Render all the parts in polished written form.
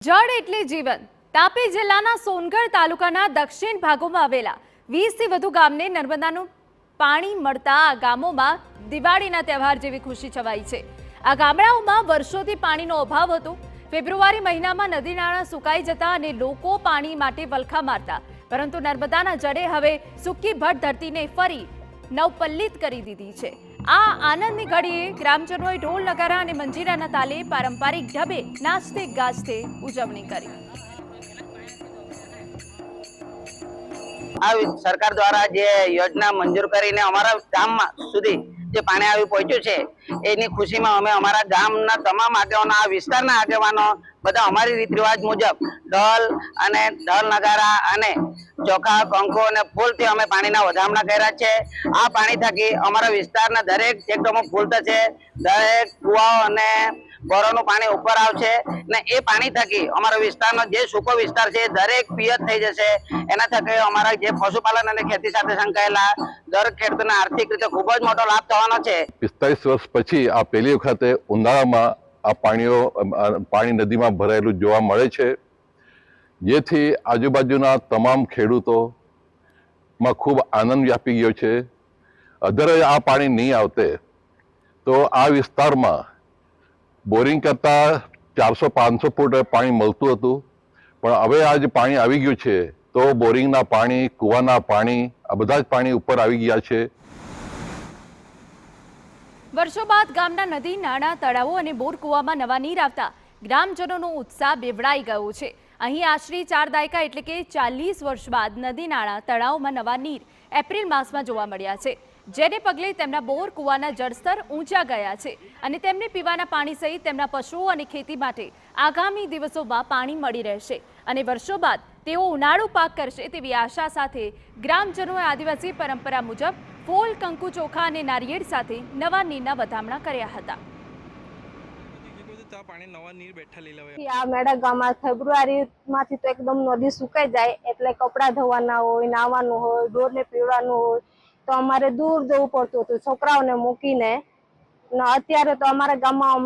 જળ એટલે જીવન. તાપી જિલ્લાના સોનગઢ તાલુકાના દક્ષિણ ભાગોમાં આવેલા 20 થી વધુ ગામને નર્મદાનું પાણી મળતા આ ગામોમાં દિવાળીના તહેવાર જેવી ખુશી છવાઈ છે. આ ગામડાઓમાં વર્ષોથી પાણીનો અભાવ હતો. ફેબ્રુઆરી મહિનામાં નદી નાળા સુકાઈ જતા અને લોકો પાણી માટે વલખા મારતા, પરંતુ નર્મદાના જળે હવે સૂકી ભટ ધરતીને ફરી નવપલ્લિત કરી દીધી છે. આ આનંદની ઘડીએ ગ્રામજનોએ ઢોલ નગારા અને મંજીરાના તાલે પારંપરિક ઢબે નાચતે ગાજતે ઉજવણી કરી. આ સરકાર દ્વારા જે યોજના મંજૂર કરીને અમારા ગામમાં સુધી જે પાણી આવી પહોંચ્યું છે, એની ખુશીમાં અમે અમારા ગામના તમામ આગેવાનો, આ વિસ્તારના આગેવાનો બધા અમારી રીત રિવાજ મુજબ ઢોલ નગારા અને ચોખા, કંકુ અને ફૂલથી અમે પાણીના વધામણા કર્યા છે. આ પાણી થકી અમારા વિસ્તારના દરેક એકદમ ફૂલ થશે, દરેક કુવાઓ અને બોરોનું પાણી ઉપર આવશે ને એ પાણી થકી અમારા વિસ્તારનો જે સૂકો વિસ્તાર છે દરેક પિયત થઈ જશે. એના થકી અમારા જે પશુપાલન અને ખેતી સાથે સંકળાયેલા દરેક ખેડૂતોને આર્થિક રીતે ખૂબ જ મોટો લાભ થવાનો છે. 45 વર્ષ પછી આ પહેલી વખતે ઉનાળામાં આ પાણી નદીમાં ભરાયેલું જોવા મળે છે, જેથી આજુબાજુના તમામ ખેડૂતોમાં ખૂબ આનંદ વ્યાપી ગયો છે. અધર આ પાણી નહીં આવતે તો આ વિસ્તારમાં બોરિંગ કરતા 400-500 ફૂટ પાણી મળતું હતું, પણ હવે આ જે પાણી આવી ગયું છે તો બોરિંગના પાણી, કૂવાના પાણી, આ બધા જ પાણી ઉપર આવી ગયા છે. વર્ષો બાદ ગામના નદી નાળા, તળાવો અને બોર કૂવામાં નવા નીર આવતા ગ્રામજનોનો ઉત્સાહ બેવડાઈ ગયો છે. અહીં આશરે 4 દાયકા એટલે કે 40 વર્ષ બાદ નદી નાળા, તળાવોમાં નવા નીર એપ્રિલ માસમાં જોવા મળ્યા છે, જેને પગલે તેમના બોર કૂવાના જળસ્તર ઊંચા ગયા છે અને તેમને પીવાના પાણી સહિત તેમના પશુઓ અને ખેતી માટે આગામી દિવસોમાં પાણી મળી રહેશે અને વર્ષો બાદ તેઓ ઉનાળુ પાક કરશે તેવી આશા સાથે ગ્રામજનોએ આદિવાસી પરંપરા મુજબ ફૂલ, કંકુ, ચોખા અને નારિયેળ સાથે નવા નીરના વધામણા કર્યા હતા. આ મેળા ગામમાં ફેબ્રુઆરી માંથી તો એકદમ નદી સુકાઈ જાય એટલે કપડા ધોવાના હોય, નાવાનું હોય, ઢોરને પીવડાવવાનું હોય તો અમારે દૂર જવું પડતું હતું છોકરાઓને મૂકીને. અત્યારે તો અમારા ગામમાં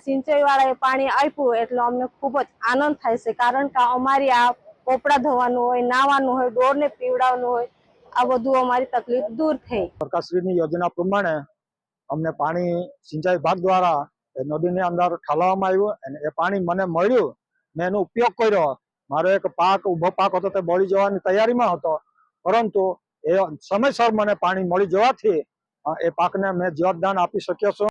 સિંચાઈ વાળાએ પાણી આપ્યું એટલે અમને ખૂબ જ આનંદ થાય છે, કારણ કે અમારી આ કપડા ધોવાનું હોય, નાવાનું હોય, ઢોરને પીવડાવવાનું હોય, આ બધું અમારી તકલીફ દૂર થઈ. સરકારશ્રીની યોજના પ્રમાણે અમને પાણી સિંચાઈ વિભાગ દ્વારા નદીની અંદર ઠાલવવામાં આવ્યું અને એ પાણી મને મળ્યું. મેં એનો ઉપયોગ કર્યો. મારો એક ઊભો પાક હતો તે બળી જવાની તૈયારીમાં હતો, પરંતુ એ સમયસર મને પાણી મળી જવાથી એ પાકને મેં જીવતદાન આપી શક્યો છું.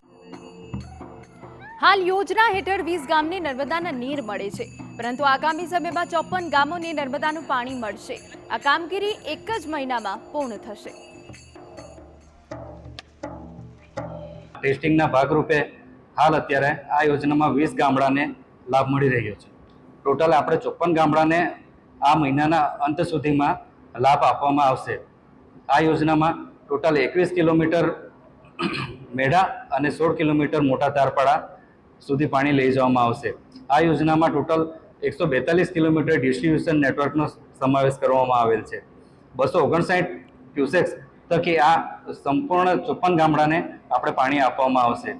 હાલ યોજના હેઠળ 20 ગામને નર્મદાના નીર મળે છે, પરંતુ આગામી સમયમાં 54 ગામોને નર્મદાનું પાણી મળશે. આ કામગીરી એક જ મહિનામાં પૂર્ણ થશે. ટેસ્ટિંગના ભાગરૂપે હાલ અત્યારે આ યોજનામાં 20 ગામડાને લાભ મળી રહ્યો છે. ટોટલ આપણે 54 ગામડાને આ મહિનાના અંત સુધીમાં લાભ આપવામાં આવશે. આ યોજનામાં ટોટલ 21 કિલોમીટર મેઢા અને 16 કિલોમીટર મોટા તારપાડા સુધી પાણી લઈ જવામાં આવશે. આ યોજનામાં ટોટલ 142 કિલોમીટર ડિસ્ટ્રીબ્યુશન નેટવર્કનો સમાવેશ કરવામાં આવેલ છે. 259 ક્યુસેક્સ થકી આ સંપૂર્ણ 54 ગામડાને આપણે પાણી આપવામાં આવશે.